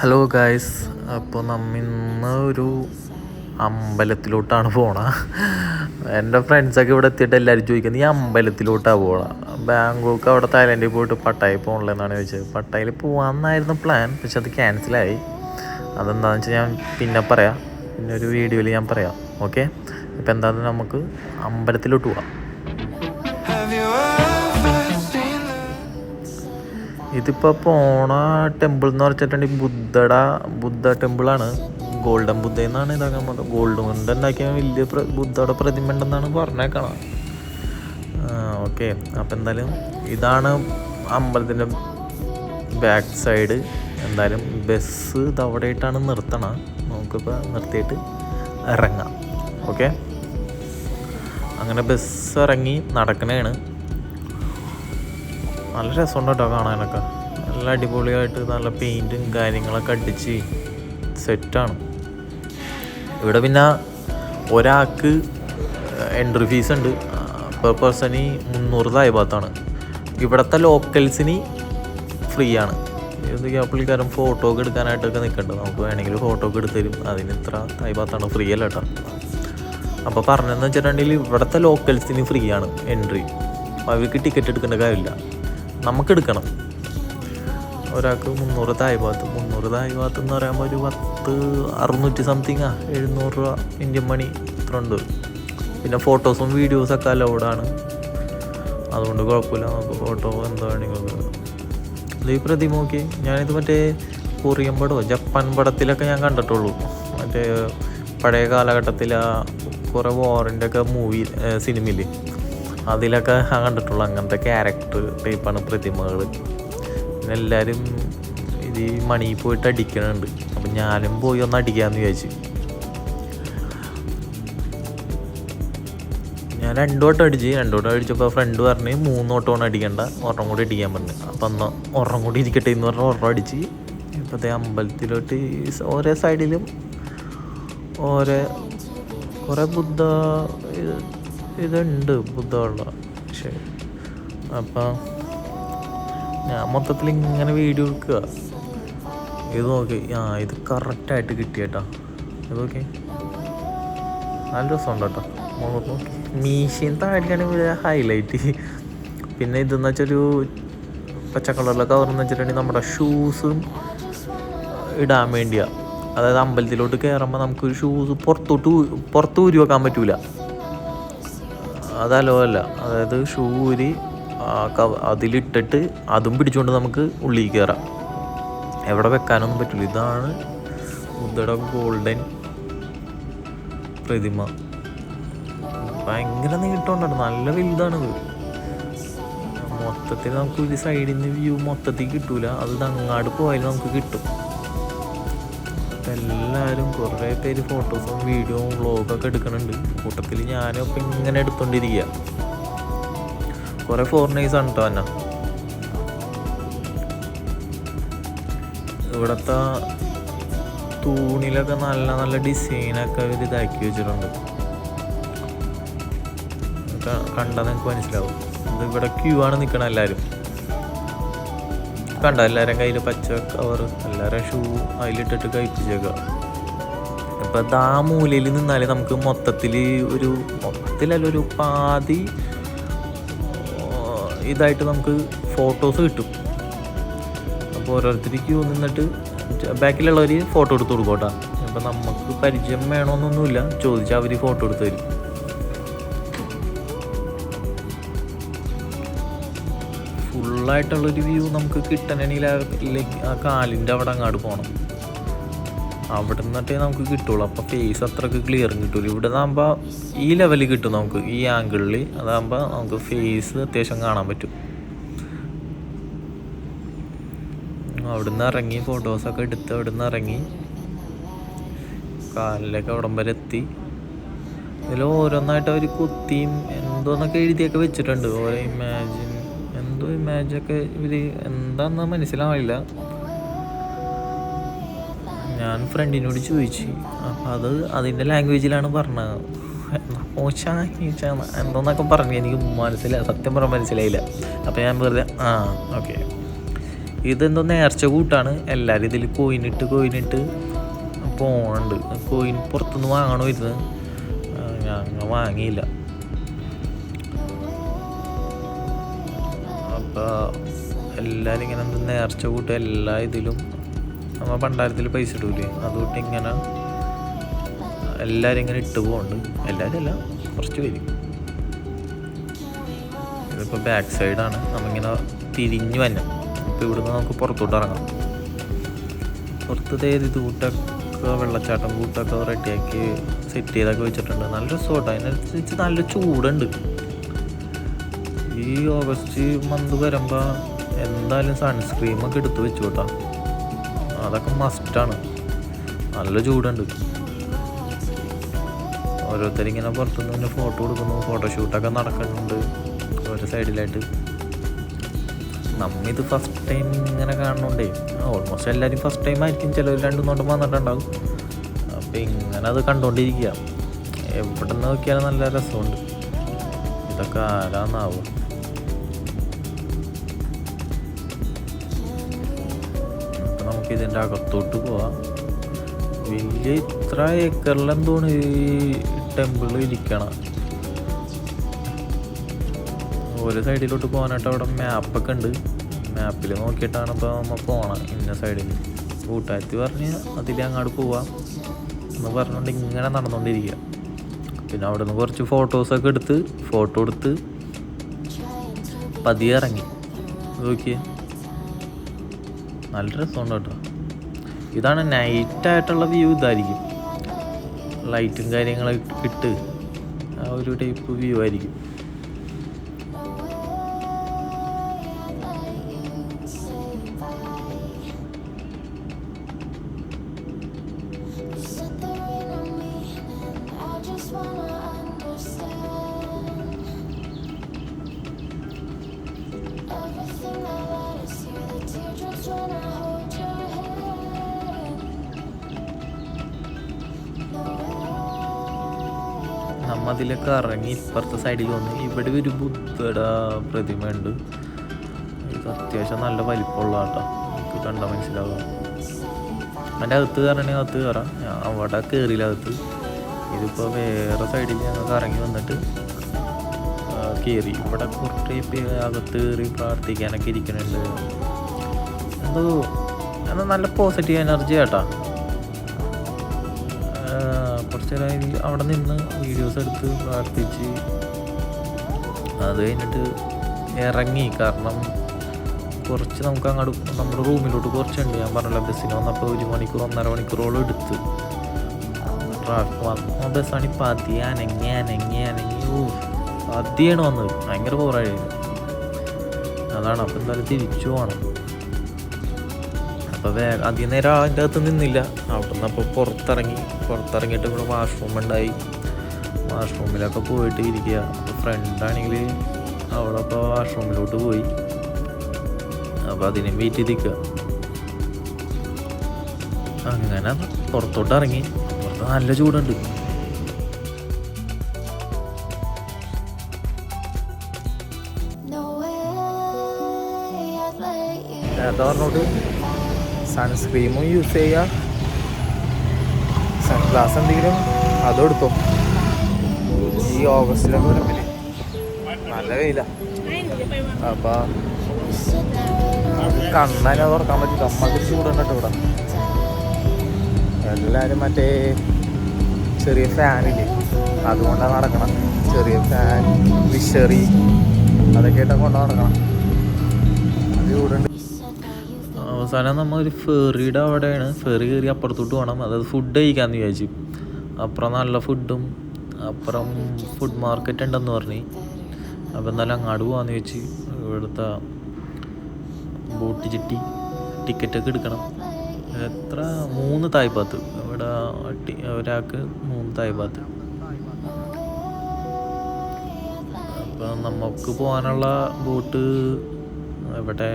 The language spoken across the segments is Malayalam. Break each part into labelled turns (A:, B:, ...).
A: ഹലോ ഗായ്സ്, അപ്പോൾ ഇന്ന് ഒരു അമ്പലത്തിലോട്ടാണ് പോണ. എൻ്റെ ഫ്രണ്ട്സൊക്കെ ഇവിടെ എത്തിയിട്ട് എല്ലാവരും ചോദിക്കുന്നത് ഈ അമ്പലത്തിലോട്ടാണ് പോണ. ബാങ്കോക്ക് അവിടെ തായ്ലൻഡിൽ പോയിട്ട് പട്ടായി പോകണില്ലെന്നാണ് ചോദിച്ചത്. പട്ടായിൽ പോകാമെന്നായിരുന്നു പ്ലാൻ, പക്ഷെ അത് ക്യാൻസലായി. അതെന്താണെന്ന് വെച്ചാൽ ഞാൻ പിന്നെ പറയാം, പിന്നെ ഒരു വീഡിയോയിൽ ഞാൻ പറയാം. ഓക്കെ, ഇപ്പം എന്താണെന്ന് നമുക്ക് അമ്പലത്തിലോട്ട് പോവാം. ഇതിപ്പോൾ പോണ ടെമ്പിൾ എന്ന് വെച്ചിട്ടുണ്ടെങ്കിൽ ബുദ്ധ ടെമ്പിളാണ്. ഗോൾഡൻ ബുദ്ധ എന്നാണ് ഇതാക്കാൻ പോകുന്നത്. ഗോൾഡ് കൊണ്ട് ഉണ്ടാക്കിയ വലിയ ബുദ്ധയുടെ പ്രതിമ ഉണ്ടെന്നാണ് പറഞ്ഞേക്കണം. ഓക്കെ, അപ്പം എന്തായാലും ഇതാണ് അമ്പലത്തിൻ്റെ ബാക്ക് സൈഡ്. എന്തായാലും ബസ് ഇത് അവിടെയായിട്ടാണ് നിർത്തണം. നമുക്കിപ്പോൾ നിർത്തിയിട്ട് ഇറങ്ങാം. ഓക്കെ, അങ്ങനെ ബസ് ഇറങ്ങി നടക്കണേണ്. നല്ല രസമുണ്ട് കേട്ടോ കാണാനൊക്കെ. നല്ല അടിപൊളിയായിട്ട് നല്ല പെയിൻറ്റും കാര്യങ്ങളൊക്കെ അടിച്ച് സെറ്റാണ്. ഇവിടെ പിന്നെ ഒരാൾക്ക് എൻട്രി ഫീസ് ഉണ്ട്. പെർ പേഴ്സണി 300 തായ്ബാത്താണ്. ഇവിടുത്തെ ലോക്കൽസിന് ഫ്രീ ആണ്. ഇത് പുള്ളിക്കാരൻ ഫോട്ടോ ഒക്കെ എടുക്കാനായിട്ടൊക്കെ നിൽക്കുന്നുണ്ട്. നമുക്ക് വേണമെങ്കിൽ ഫോട്ടോ ഒക്കെ എടുത്ത് തരും. അതിന് ഇത്ര തായ്ബാത്താണ്, ഫ്രീ അല്ല കേട്ടോ. അപ്പോൾ പറഞ്ഞതെന്ന് വെച്ചിട്ടുണ്ടെങ്കിൽ ഇവിടുത്തെ ലോക്കൽസിന് ഫ്രീ ആണ് എൻട്രി. അവർക്ക് ടിക്കറ്റ് എടുക്കേണ്ട കാര്യമില്ല, നമുക്ക് എടുക്കണം. ഒരാൾക്ക് 300 തായ്ബാത്ത്. 300 തായ്ബാത്ത് എന്ന് പറയുമ്പോൾ ഒരു 600 സംതിങ് 700 രൂപ ഇന്ത്യൻ മണി ഇത്ര ഉണ്ട്. പിന്നെ ഫോട്ടോസും വീഡിയോസൊക്കെ അലൗഡാണ്, അതുകൊണ്ട് കുഴപ്പമില്ല. നമുക്ക് ഫോട്ടോ എന്താ വേണമെങ്കിൽ. ഈ പ്രതിമ നോക്കി, ഞാനിത് മറ്റേ കൊറിയൻ പടമോ ജപ്പാൻ പടത്തിലൊക്കെ ഞാൻ കണ്ടിട്ടുള്ളൂ. മറ്റേ പഴയ കാലഘട്ടത്തിൽ കുറേ വാറിൻ്റെ ഒക്കെ സിനിമയിൽ അതിലൊക്കെ കണ്ടിട്ടുള്ളൂ. അങ്ങനത്തെ ക്യാരക്ടർ ടൈപ്പാണ് പ്രതിമകൾ. പിന്നെ എല്ലാവരും ഇത് ഈ മണിയിൽ പോയിട്ട് അടിക്കണുണ്ട്. അപ്പം ഞാനും പോയി ഒന്ന് അടിക്കാമെന്ന് വിചാരിച്ചു. ഞാൻ 2 വട്ടം അടിച്ചപ്പോൾ ഫ്രണ്ട് പറഞ്ഞ് 3 വട്ടമാണ് അടിക്കേണ്ട, ഒരെണ്ണം കൂടി അടിക്കാൻ പറഞ്ഞു. അപ്പം എന്നാൽ ഒരെണ്ണം കൂടി ഇരിക്കട്ടെ എന്ന് പറഞ്ഞാൽ ഒരെണ്ണം അടിച്ച്. ഇപ്പോഴത്തെ അമ്പലത്തിലോട്ട് ഓരോ സൈഡിലും ഓരോ കുറേ ഇതുണ്ട് ബുദ്ധമുള്ള. പക്ഷേ അപ്പം ഞാൻ മൊത്തത്തിൽ ഇങ്ങനെ വീഡിയോ എടുക്കുക. ഇത് നോക്കി, ഇത് കറക്റ്റായിട്ട് കിട്ടിയേട്ടാ. ഇത് നോക്കി, നല്ല രസമുണ്ട് കേട്ടോ. നോക്കി മീശയും താടിയാണ് ഇവിടെ ഹൈലൈറ്റ്. പിന്നെ ഇതെന്ന് വെച്ചൊരു പച്ച കളറിലെ കവറെന്ന് വെച്ചിട്ടുണ്ടെങ്കിൽ നമ്മുടെ ഷൂസും ഇടാൻ വേണ്ടിയാണ്. അതായത് അമ്പലത്തിലോട്ട് കയറുമ്പോൾ നമുക്കൊരു ഷൂസ് പുറത്ത് ഊരി വെക്കാൻ പറ്റൂല. അതല്ലോ അല്ല, അതായത് ഷൂ ഊരി അതിലിട്ടിട്ട് അതും പിടിച്ചുകൊണ്ട് നമുക്ക് ഉള്ളിൽ കയറാം. എവിടെ വെക്കാനൊന്നും പറ്റില്ല. ഇതാണ് ബുദ്ധയുടെ ഗോൾഡൻ പ്രതിമ. ഭയങ്കര നീട്ടമുണ്ടാണ്, നല്ല വലുതാണിത്. മൊത്തത്തിൽ നമുക്ക് ഒരു സൈഡിൽ നിന്ന് വ്യൂ മൊത്തത്തിൽ കിട്ടൂല. അത് അങ്ങാട് പോയാലും നമുക്ക് കിട്ടും. എല്ലാവരും കുറേ പേര് ഫോട്ടോസും വീഡിയോയും വ്ളോഗൊക്കെ എടുക്കുന്നുണ്ട്. കൂട്ടത്തിൽ ഞാനും അപ്പം ഇങ്ങനെ എടുത്തോണ്ടിരിക്കുക. കുറേ ഫോറിനേഴ്സാണ് കേട്ടോ തന്നെ. ഇവിടുത്തെ തൂണിലൊക്കെ നല്ല നല്ല ഡിസൈനൊക്കെ അവർ ഇതാക്കി വെച്ചിട്ടുണ്ട്. കണ്ടാൽ നിങ്ങൾക്ക് മനസ്സിലാവും. ഇത് ഇവിടെ ക്യൂ ആണ് നിൽക്കണം എല്ലാവരും. കണ്ട എല്ലാവരും കയ്യിൽ പച്ച കവർ, എല്ലാവരും ഷൂ അതിലിട്ടിട്ട് കഴിപ്പിച്ചേക്കുക. ഇപ്പം ആ മൂലയിൽ നിന്നാൽ നമുക്ക് മൊത്തത്തിലല്ല ഒരു പാതി ഇതായിട്ട് നമുക്ക് ഫോട്ടോസ് കിട്ടും. അപ്പോൾ ഓരോരുത്തർ ക്യൂ നിന്നിട്ട് ബാക്കിലുള്ളവർ ഫോട്ടോ എടുത്ത് കൊടുക്കോട്ടെ. ഇപ്പം നമുക്ക് പരിചയം വേണമെന്നൊന്നുമില്ല, ചോദിച്ചാൽ അവർ ഫോട്ടോ എടുത്ത് തരും. ഫുള്ളായിട്ടുള്ളൊരു വ്യൂ നമുക്ക് കിട്ടണമെങ്കിൽ ആ കാലിൻ്റെ അവിടെ അങ്ങോട്ട് പോകണം. അവിടെ നിന്നിട്ടേ നമുക്ക് കിട്ടുള്ളൂ. അപ്പോൾ ഫേസ് അത്രയ്ക്ക് ക്ലിയറും കിട്ടുള്ളൂ. ഇവിടെ നിന്നാകുമ്പോൾ ഈ ലെവലിൽ കിട്ടും നമുക്ക്, ഈ ആംഗിളിൽ. അതാകുമ്പോൾ നമുക്ക് ഫേസ് അത്യാവശ്യം കാണാൻ പറ്റും. അവിടെ നിന്ന് ഇറങ്ങി ഫോട്ടോസൊക്കെ എടുത്ത് അവിടെ നിന്ന് ഇറങ്ങി കാലിലേക്ക് അവിടം വരെ എത്തി. ഇതിൽ ഓരോന്നായിട്ട് അവർ കുത്തിയും എന്തോന്നൊക്കെ എഴുതിയൊക്കെ വെച്ചിട്ടുണ്ട്. ഓരോ ഇമേജൊക്കെ ഇവർ എന്താണെന്ന് മനസ്സിലാവില്ല. ഞാൻ ഫ്രണ്ടിനോട് ചോദിച്ചു, അപ്പം അതിൻ്റെ ലാംഗ്വേജിലാണ് പറഞ്ഞത്. എന്തോന്നൊക്കെ പറഞ്ഞു, എനിക്ക് സത്യം പറഞ്ഞാൽ മനസ്സിലായില്ല. അപ്പം ഞാൻ വെറുതെ ഓക്കെ. ഇതെന്തോ നേർച്ച കൂട്ടാണ്. എല്ലാവരും ഇതിൽ കോയിനിട്ട് പോകണുണ്ട്. കോയിൻ പുറത്തുനിന്ന് വാങ്ങണോ ഇരുന്ന്, ഞങ്ങൾ വാങ്ങിയില്ല. അപ്പോൾ എല്ലാവരും ഇങ്ങനെ നേർച്ച കൂട്ടും. എല്ലാ ഇതിലും നമ്മൾ പണ്ടാരത്തിൽ പൈസ ഇടൂലേ, അതുകൊണ്ട് ഇങ്ങനെ എല്ലാവരും ഇങ്ങനെ ഇട്ട് പോകുന്നുണ്ട്. എല്ലാവരും അല്ല, കുറച്ച് പേര്. ഇതിപ്പോൾ ബാക്ക് സൈഡാണ്. നമ്മിങ്ങനെ തിരിഞ്ഞ് വന്നെ. അപ്പോൾ ഇവിടുന്ന് നമുക്ക് പുറത്തോട്ട് ഇറങ്ങാം. പുറത്തത് ഇത് കൂട്ടൊക്കെ വെള്ളച്ചാട്ടം കൂട്ടൊക്കെ റെഡിയാക്കി സെറ്റ് ചെയ്തൊക്കെ വെച്ചിട്ടുണ്ട്. നല്ല റിസോർട്ട്. അതിനനുസരിച്ച് നല്ല ചൂടുണ്ട്. ഈ ഓഗസ്റ്റ് മന്ത് വരുമ്പോൾ എന്തായാലും സൺസ്ക്രീമൊക്കെ എടുത്ത് വെച്ചു കേട്ടോ. അതൊക്കെ മസ്റ്റാണ്. നല്ല ചൂടുണ്ട്. ഓരോരുത്തരിങ്ങനെ പുറത്തുനിന്ന് ഫോട്ടോ കൊടുക്കുന്നു. ഫോട്ടോഷൂട്ടൊക്കെ നടക്കുന്നുണ്ട് ഓരോ സൈഡിലായിട്ട്. നമ്മിത് ഫസ്റ്റ് ടൈം ഇങ്ങനെ കാണുന്നുണ്ടേ. ഓൾമോസ്റ്റ് എല്ലാവരും ഫസ്റ്റ് ടൈം ആയിരിക്കും. ചിലർ 2 നോട്ടം വന്നിട്ടുണ്ടാവും. അപ്പം ഇങ്ങനെ അത് കണ്ടുകൊണ്ടിരിക്കുക. എവിടെ നിന്ന് നോക്കിയാലും നല്ല രസമുണ്ട്. ഇതൊക്കെ ആരാന്നാവും. അപ്പം നമുക്ക് ഇതിൻ്റെ അകത്തോട്ട് പോവാം. വലിയ ഇത്ര ഏക്കറിലെന്തോണ് ഈ ടെമ്പിൾ ഇരിക്കണം. ഒരു സൈഡിലോട്ട് പോകാനായിട്ട് അവിടെ മാപ്പൊക്കെ ഉണ്ട്. മാപ്പിൽ നോക്കിയിട്ടാണ് ഇപ്പോൾ നമ്മൾ പോകണം. ഇന്ന സൈഡിൽ കൂട്ടുകാരത്തി പറഞ്ഞ് അതിൽ അങ്ങോട്ട് പോവാം എന്ന് പറഞ്ഞുകൊണ്ട് ഇങ്ങനെ നടന്നുകൊണ്ടിരിക്കുക. പിന്നെ അവിടെ നിന്ന് കുറച്ച് ഫോട്ടോസൊക്കെ എടുത്ത് ഫോട്ടോ എടുത്ത് പതിയെ ഇറങ്ങി. നോക്കിയേ, നല്ല രസമുണ്ട് കേട്ടോ. ഇതാണ് നൈറ്റായിട്ടുള്ള വ്യൂ. ഇതായിരിക്കും ലൈറ്റും കാര്യങ്ങളൊക്കെ ഇട്ട് ആ ഒരു ടൈപ്പ് വ്യൂ ആയിരിക്കും. നമ്മ അതിലൊക്കെ ഇറങ്ങി ഇപ്പുറത്തെ സൈഡിൽ വന്ന് ഇവിടെ ഒരു ബുദ്ധയുടെ പ്രതിമ ഉണ്ട്. ഇത് അത്യാവശ്യം നല്ല വലിപ്പമുള്ള കേട്ടോ. നമുക്ക് കണ്ടാൽ മനസ്സിലാവാം. അതിൻ്റെ അകത്ത് കയറണമെങ്കിൽ അകത്ത് കയറാം. ഞാൻ അവിടെ കയറിയില്ല അകത്ത്. ഇതിപ്പോൾ വേറെ സൈഡിൽ ഞങ്ങൾക്ക് ഇറങ്ങി വന്നിട്ട് കയറി. ഇവിടെ കുറേ അകത്ത് കയറി പ്രാർത്ഥിക്കാനൊക്കെ ഇരിക്കുന്നുണ്ട്. എന്തോ നല്ല പോസിറ്റീവ് എനർജി കേട്ടോ. കുറച്ച് നേരം അവിടെ നിന്ന് വീഡിയോസ് എടുത്ത് പ്രാർത്ഥിച്ച് അത് കഴിഞ്ഞിട്ട് ഇറങ്ങി. കാരണം കുറച്ച് നമുക്ക് അങ്ങോട്ട് നമ്മുടെ റൂമിലോട്ട് കുറച്ചുണ്ട്. ഞാൻ പറഞ്ഞല്ലോ, ബസ്സിന് വന്നപ്പോൾ 1 മണിക്കൂർ 1.5 മണിക്കൂറോളം എടുത്ത്. ട്രാഫിക് ബസ്സാണ് ഇപ്പം അനങ്ങി ആദ്യമാണ് വന്നത്. ഭയങ്കര ബോറായിരുന്നു. അതാണ്. അപ്പം എന്തായാലും തിരിച്ചു പോകണം. അപ്പോൾ അധികം നേരം അതിൻ്റെ അകത്ത് നിന്നില്ല. അവിടെ നിന്ന് അപ്പോൾ പുറത്തിറങ്ങിയിട്ട് ഇവിടെ വാഷ്റൂം ഉണ്ടായി. വാഷ്റൂമിലൊക്കെ പോയിട്ട് ഇരിക്കുക. അപ്പോൾ ഫ്രണ്ടാണെങ്കിൽ അവിടെ ഇപ്പോൾ വാഷ്റൂമിലോട്ട് പോയി. അപ്പോൾ അതിനും വെയിറ്റ് ചെയ്തിരിക്കുക. അങ്ങനെ പുറത്തോട്ട് ഇറങ്ങി. പുറത്ത് നല്ല ചൂടുണ്ട്. നേരത്തെ പറഞ്ഞോട്ട് സൺസ്ക്രീമും യൂസ് ചെയ്യുക, സൺഗ്ലാസ് എന്തെങ്കിലും അതും എടുത്തോ. ഈ ഓഗസ്റ്റിലൊക്കെ വരുമ്പോൾ നല്ല വെയിലാണ്. അപ്പം കണ്ണനെ തുറക്കാൻ പറ്റില്ല. അമ്മക്ക് ചൂടുണ്ട് ഇവിടെ. എല്ലാവരും മറ്റേ ചെറിയ ഫാനില്ലേ അതുകൊണ്ടാണ് നടക്കണം. ചെറിയ ഫാൻ, വിഷറി അതൊക്കെ ആയിട്ടാണ് കൊണ്ട് നടക്കണം. അത് ചൂടുണ്ട്. അവസാനം നമ്മൾ ഒരു ഫെറിയുടെ അവിടെയാണ്. ഫെറി കയറി അപ്പുറത്തോട്ട് പോകണം. അതായത് ഫുഡ് കഴിക്കാമെന്ന് വിചാരിച്ചു. അപ്പുറം നല്ല ഫുഡും അപ്പുറം ഫുഡ് മാർക്കറ്റ് ഉണ്ടെന്ന് പറഞ്ഞ്. അപ്പോൾ എന്നാലും അങ്ങാട് പോകാമെന്ന് ചോദിച്ച്. ഇവിടുത്തെ ബോട്ട് ചിട്ടി ടിക്കറ്റൊക്കെ എടുക്കണം. എത്ര 3 തായ്പാത്ത്. ഇവിടെ ഒരാൾക്ക് 3 തായ്പാത്ത്. അപ്പം നമുക്ക് പോകാനുള്ള ബോട്ട് ഇവിടെ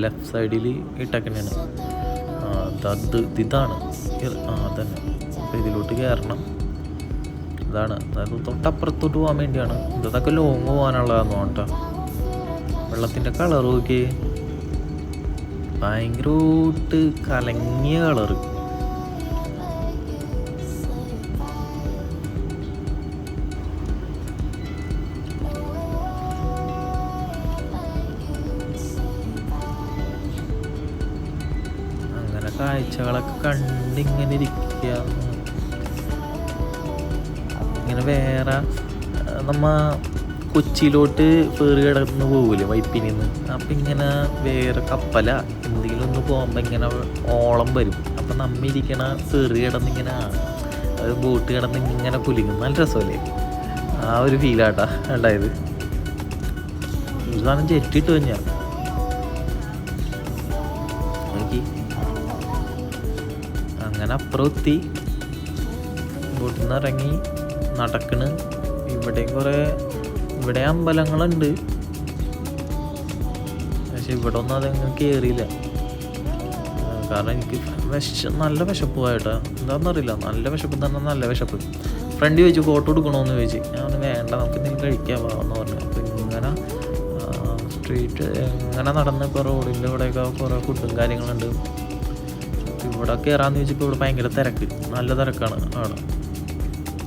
A: ലെഫ്റ്റ് സൈഡിൽ ഇട്ടൊക്കെയാണ്. ഇതാണ് അതന്നെ. അപ്പോൾ ഇതിലോട്ട് കയറണം. ഇതാണ്, അതായത് തൊട്ടപ്പുറത്തോട്ട് പോകാൻ വേണ്ടിയാണ്. ഇതൊക്കെ ലോങ് പോകാനുള്ളതാണെന്ന് കേട്ടോ. വെള്ളത്തിൻ്റെ കളർ നോക്കി ഭയങ്കരമായിട്ട് കലങ്ങിയ കളറ്. അങ്ങനെ കാഴ്ചകളൊക്കെ കണ്ടിങ്ങനെ ഇരിക്കുക. ഇങ്ങനെ വേറെ നമ്മ കൊച്ചിയിലോട്ട് ഫേറി കിടന്ന് പോകൂലേ വൈപ്പിനിന്ന്, അപ്പം ഇങ്ങനെ വേറെ കപ്പല എന്തെങ്കിലും ഒന്ന് പോകുമ്പോൾ ഇങ്ങനെ ഓളം വരും. അപ്പം നമ്മ ഇരിക്കണ ഫേറി കിടന്നിങ്ങനെ അത് ബോട്ട് കിടന്ന് ഇങ്ങനെ കുലുങ്ങും. നല്ല രസമല്ലേ? ആ ഒരു ഫീലാട്ടാ ഉണ്ടായത്. ഒരു സാധനം ജെറ്റിട്ട് കഴിഞ്ഞാൽ നോക്കി. അങ്ങനെ അപ്പുറം എത്തി, ബോട്ടിൽ നിന്ന് ഇറങ്ങി നടക്കണ്. ഇവിടെ അമ്പലങ്ങളുണ്ട്, പക്ഷെ ഇവിടെ ഒന്നും അതങ്ങനെ കയറിയില്ല. കാരണം എനിക്ക് നല്ല വിശപ്പ് പോയിട്ടാ, എന്താണെന്നറിയില്ല. നല്ല വിശപ്പ് തന്നെ, നല്ല വിശപ്പ്. ഫ്രണ്ട് ചോദിച്ചു ഫോട്ടോ എടുക്കണമെന്ന് ചോദിച്ചു. ഞാൻ വേണ്ട, നമുക്ക് എന്തെങ്കിലും കഴിക്കാമെന്ന് പറഞ്ഞു. അപ്പം ഇങ്ങനെ സ്ട്രീറ്റ് ഇങ്ങനെ നടന്ന് ഇപ്പോൾ റോഡിൻ്റെ ഇവിടെയൊക്കെ കുറേ ഫുഡും കാര്യങ്ങളുണ്ട്. ഇവിടെ കയറാമെന്ന് ചോദിച്ചപ്പോൾ ഇവിടെ ഭയങ്കര തിരക്ക്, നല്ല തിരക്കാണ് അവിടെ.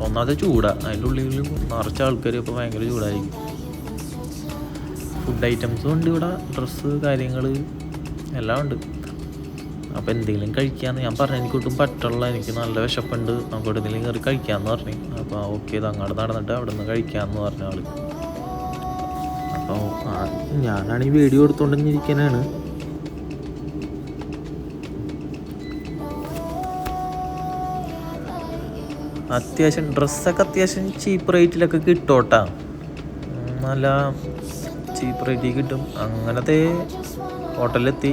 A: ഒന്നാമത് ചൂടാണ്, അതിൻ്റെ ഉള്ളിൽ നിറച്ച ആൾക്കാർ. ഇപ്പോൾ ഭയങ്കര ചൂടായിരിക്കും. ഫുഡ് ഐറ്റംസും ഉണ്ട് ഇവിടെ, ഡ്രസ്സ് കാര്യങ്ങൾ എല്ലാം ഉണ്ട്. അപ്പോൾ എന്തെങ്കിലും കഴിക്കാമെന്ന് ഞാൻ പറഞ്ഞു. എനിക്കൊട്ടും പറ്റുള്ള, എനിക്ക് നല്ല വിശപ്പുണ്ട്, നമുക്ക് എന്തെങ്കിലും കയറി കഴിക്കാമെന്ന് പറഞ്ഞു. അപ്പോൾ ഓക്കെ, ഇത് അങ്ങോട്ട് നടന്നിട്ട് അവിടെ നിന്ന് കഴിക്കാമെന്ന് പറഞ്ഞ ആൾ. അപ്പോൾ ഞാനാണെങ്കിൽ വീഡിയോ എടുത്തുകൊണ്ടിരിക്കാനാണ്. അത്യാവശ്യം ഡ്രസ്സൊക്കെ അത്യാവശ്യം ചീപ്പ് റേറ്റിലൊക്കെ കിട്ടോട്ടാ, നല്ല ചീപ്പ് റേറ്റിൽ കിട്ടും. അങ്ങനത്തെ ഹോട്ടലിലെത്തി.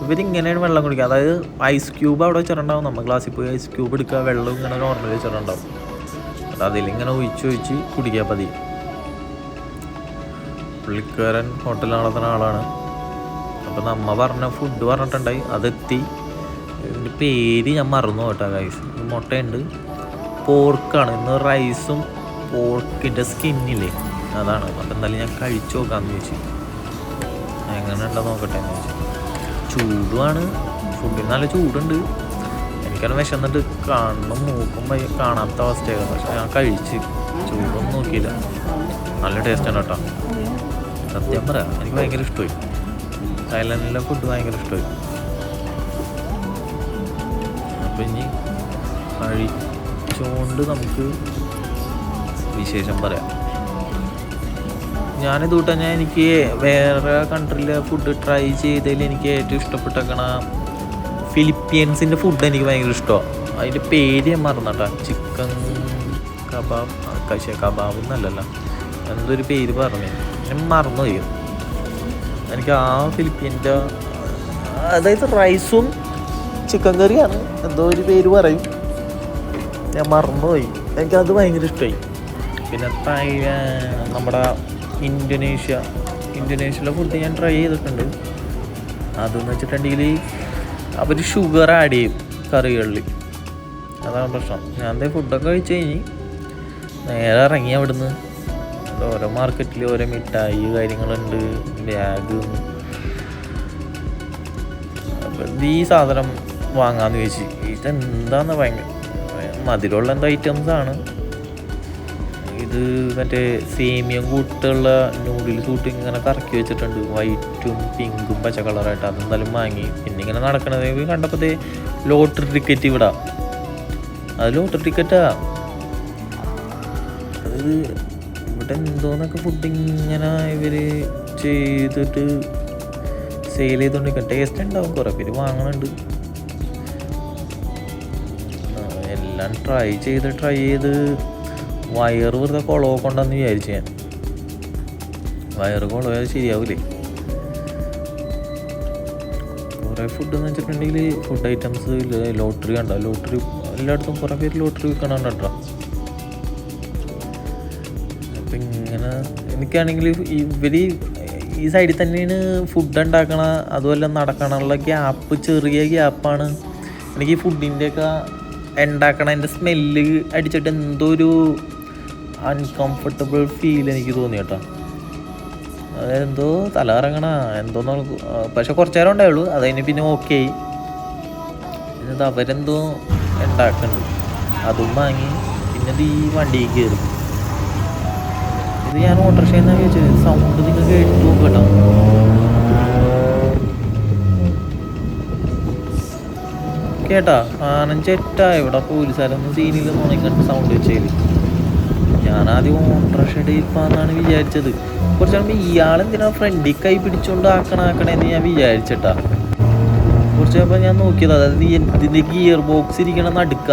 A: ഇവരിങ്ങനെയാണ് വെള്ളം കുടിക്കുക. അതായത് ഐസ് ക്യൂബ് അവിടെ വെച്ചിട്ടുണ്ടാവും. നമ്മൾ ക്ലാസ്സിൽ പോയി ഐസ് ക്യൂബ് എടുക്കുക, വെള്ളം ഇങ്ങനെ നോർമൽ വെച്ചിട്ടുണ്ടാവും. അത് അതിലിങ്ങനെ ഒഴിച്ച് കുടിക്കാൻ പതി. പുള്ളിക്കാരൻ ഹോട്ടൽ നടത്തുന്ന ആളാണ്. അപ്പോൾ നമ്മ പറഞ്ഞ ഫുഡ് പറഞ്ഞിട്ടുണ്ടായി, അതെത്തി. ഇതിൻ്റെ പേര് ഞാൻ മറന്നു കേട്ടോ ഗൈസ്. മുട്ടയുണ്ട്, പോർക്കാണ്. ഇന്ന് റൈസും പോർക്കിൻ്റെ സ്കിന്നില്ലേ അതാണ്. അപ്പം എന്തായാലും ഞാൻ കഴിച്ചു നോക്കാമെന്ന് ചോദിച്ചു. എങ്ങനെ ഉണ്ടോ നോക്കട്ടെ എന്ന് ചോദിച്ചു. ചൂടുമാണ്, ഫുഡിന് നല്ല ചൂടുണ്ട്. എനിക്കത് വിശന്നിട്ട് കണ്ണും മൂക്കും കാണാത്ത അവസ്ഥയായിരുന്നു. പക്ഷെ ഞാൻ കഴിച്ച് ചൂടൊന്നും നോക്കിയില്ല. നല്ല ടേസ്റ്റാണ് കേട്ടോ. സത്യം പറയാം, എനിക്ക് ഭയങ്കര ഇഷ്ടമായി. തായ്ലാൻഡിലെ ഫുഡ് ഭയങ്കര ഇഷ്ടമായി. അപ്പം ഇനി കഴിച്ചുകൊണ്ട് നമുക്ക് വിശേഷം പറയാം. ഞാനിത് കൂട്ടാൻ എനിക്ക് വേറെ കൺട്രിയിലെ ഫുഡ് ട്രൈ ചെയ്തതിൽ എനിക്ക് ഏറ്റവും ഇഷ്ടപ്പെട്ടേക്കണ ഫിലിപ്പീൻസിൻ്റെ ഫുഡ് എനിക്ക് ഭയങ്കര ഇഷ്ടമാണ്. അതിൻ്റെ പേര് ഞാൻ മറന്നട്ടാ. ചിക്കൻ കബാബ്, കബാബ് എന്നല്ലല്ലോ, എന്തൊരു പേര് പറഞ്ഞു, ഞാൻ മറന്നുപോയി. എനിക്ക് ആ ഫിലിപ്പീൻ്റെ, അതായത് റൈസും ചിക്കൻ കറിയാണ്, എന്തോ ഒരു പേര് പറയും, ഞാൻ മറന്നുപോയി. എനിക്കത് ഭയങ്കര ഇഷ്ടമായി. പിന്നെ നമ്മുടെ ഇന്തോനേഷ്യയിലെ ഫുഡ് ഞാൻ ട്രൈ ചെയ്തിട്ടുണ്ട്. അതെന്ന് വെച്ചിട്ടുണ്ടെങ്കിൽ അവർ ഷുഗർ ആഡ് ചെയ്യും കറികളിൽ, അതാണ് പ്രശ്നം. ഞാൻ അതേ ഫുഡൊക്കെ കഴിച്ച് കഴിഞ്ഞ് നേരെ ഇറങ്ങി അവിടുന്ന്. ഓരോ മാർക്കറ്റിൽ ഓരോ മിഠായി കാര്യങ്ങളുണ്ട്, ബാഗും. അപ്പം ഈ സാധനം വാങ്ങാമെന്ന് ചോദിച്ചു. ഇതെന്താന്ന് ഭയങ്കര മധുരമുള്ള എന്തോ ഐറ്റംസാണ് ഇത്. മറ്റേ സേമിയം കൂട്ടുള്ള നൂഡിൽസ് കൂട്ടി ഇങ്ങനെ കറക്കി വെച്ചിട്ടുണ്ട്, വൈറ്റും പിങ്കും പച്ച കളറായിട്ട്. അതെന്തായാലും വാങ്ങി. പിന്നെ ഇങ്ങനെ നടക്കണത് കണ്ടപ്പോഴത്തേ ലോട്ടറി ടിക്കറ്റ് ഇവിടെ, അത് ലോട്ടറി ടിക്കറ്റാ. അത് ഇവിടെ എന്തോന്നൊക്കെ ഫുഡ് ഇങ്ങനെ ഇവർ ചെയ്തിട്ട് സെയിൽ ചെയ്തുകൊണ്ടിരിക്കുക. ടേസ്റ്റ് ഉണ്ടാവും, കുറേ പേര് വാങ്ങണുണ്ട്. എല്ലാം ട്രൈ ചെയ്ത് വയറ് വെറുതെ കുളമൊക്കെ ഉണ്ടെന്ന് വിചാരിച്ചു ഞാൻ. വയറ് കുളമായത് ശരിയാവില്ലേ. കുറേ ഫുഡ് എന്ന് വെച്ചിട്ടുണ്ടെങ്കിൽ ഫുഡ് ഐറ്റംസ് ലോട്ടറി കണ്ടോ, ലോട്ടറി എല്ലായിടത്തും കുറേ പേര് ലോട്ടറി വിൽക്കണുണ്ട് കേട്ടോ. അപ്പം ഇങ്ങനെ എനിക്കാണെങ്കിൽ ഇവർ ഈ സൈഡിൽ തന്നെയാണ് ഫുഡ് ഉണ്ടാക്കണ, അതുപോലെ നടക്കണുള്ള ഗ്യാപ്പ്, ചെറിയ ഗ്യാപ്പാണ്. എനിക്ക് ഈ ഫുഡിൻ്റെയൊക്കെ ഉണ്ടാക്കണതിൻ്റെ സ്മെല്ല് അടിച്ചിട്ട് എന്തോ ഒരു അൺകംഫർട്ടബിൾ ഫീൽ എനിക്ക് തോന്നി കേട്ടോ. എന്തോ തല ഇറങ്ങണ എന്തോന്ന്, പക്ഷെ കുറച്ചു നേരം ഉണ്ടായുള്ളൂ. അത് കഴിഞ്ഞ് പിന്നെ ഓക്കെ ആയി. എന്നിട്ട് അവരെന്തോ ഉണ്ടാക്കുന്നുണ്ട്, അതും വാങ്ങി. പിന്നെ ഇത് ഈ വണ്ടിയിൽ കയറി. ഇത് ഞാൻ ഓട്ടോറിക്ഷ എന്നാണ് ചോദിച്ചത്. സൗണ്ട് നിങ്ങൾ കേട്ടു നോക്കട്ടോ. കേട്ടാ ആനം ചെറ്റാ. ഇവിടെ പോലീസുകാരൊന്നും സീനില്ലെന്ന് തോന്നിക്കണ്ട് സൗണ്ട് വെച്ചതിൽ. ഞാനാദ്യം ഓട്ടോറിക്ഷയുടെ ഇപ്പാന്നാണ് വിചാരിച്ചത്. കുറച്ച് കഴിയുമ്പോൾ ഇയാളെന്തിനാ ഫ്രണ്ടിൽ കൈ പിടിച്ചുകൊണ്ട് ആക്കണേന്ന് ഞാൻ വിചാരിച്ചിട്ടാ. കുറച്ച് കഴിയുമ്പോൾ ഞാൻ നോക്കിയത്, അതായത് ഇതിൻ്റെ ഗിയർ ബോക്സ് ഇരിക്കണ നടുക്ക.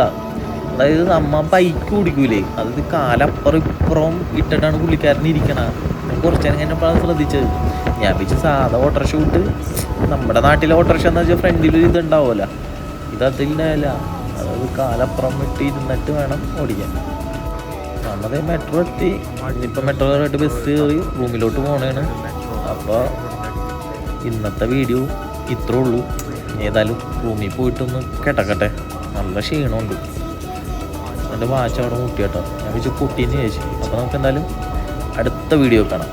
A: അതായത് നമ്മ ബൈക്ക് ഓടിക്കൂലേ, അതായത് കാലപ്പുറം ഇപ്പുറം ഇട്ടിട്ടാണ് പുള്ളിക്കാരൻ ഇരിക്കണ. ഞാൻ കുറച്ച് നേരം കഴിഞ്ഞപ്പോഴാണ് ശ്രദ്ധിച്ചത്. ഞാൻ വെച്ച് സാധാ ഓട്ടോറിക്ഷ വിട്ട് നമ്മുടെ നാട്ടിലെ ഓട്ടോറിക്ഷ എന്ന് വെച്ചാൽ ഫ്രണ്ടിലൊരു ഇതുണ്ടാവുമല്ലോ, ഇതതില്ല. അതായത് കാലപ്പുറം വിട്ട് ഇരുന്നിട്ട് വേണം ഓടിക്കാൻ. നമ്മളത് മെട്രോ എത്തി. ഇനിയിപ്പോൾ മെട്രോ കയറിയിട്ട് ബസ് കയറി റൂമിലോട്ട് പോകണേണ്. അപ്പോൾ ഇന്നത്തെ വീഡിയോ ഇത്രേ ഉള്ളൂ. ഏതായാലും റൂമിൽ പോയിട്ടൊന്ന് കിടക്കട്ടെ, നല്ല ക്ഷീണമുണ്ട്. എൻ്റെ വാച്ച് അവിടെ മുട്ടി കേട്ടോ. ഞാൻ വെച്ച് കുട്ടീന്ന് ചോദിച്ചു. അപ്പോൾ നമുക്ക് എന്തായാലും അടുത്ത വീഡിയോ കാണാം.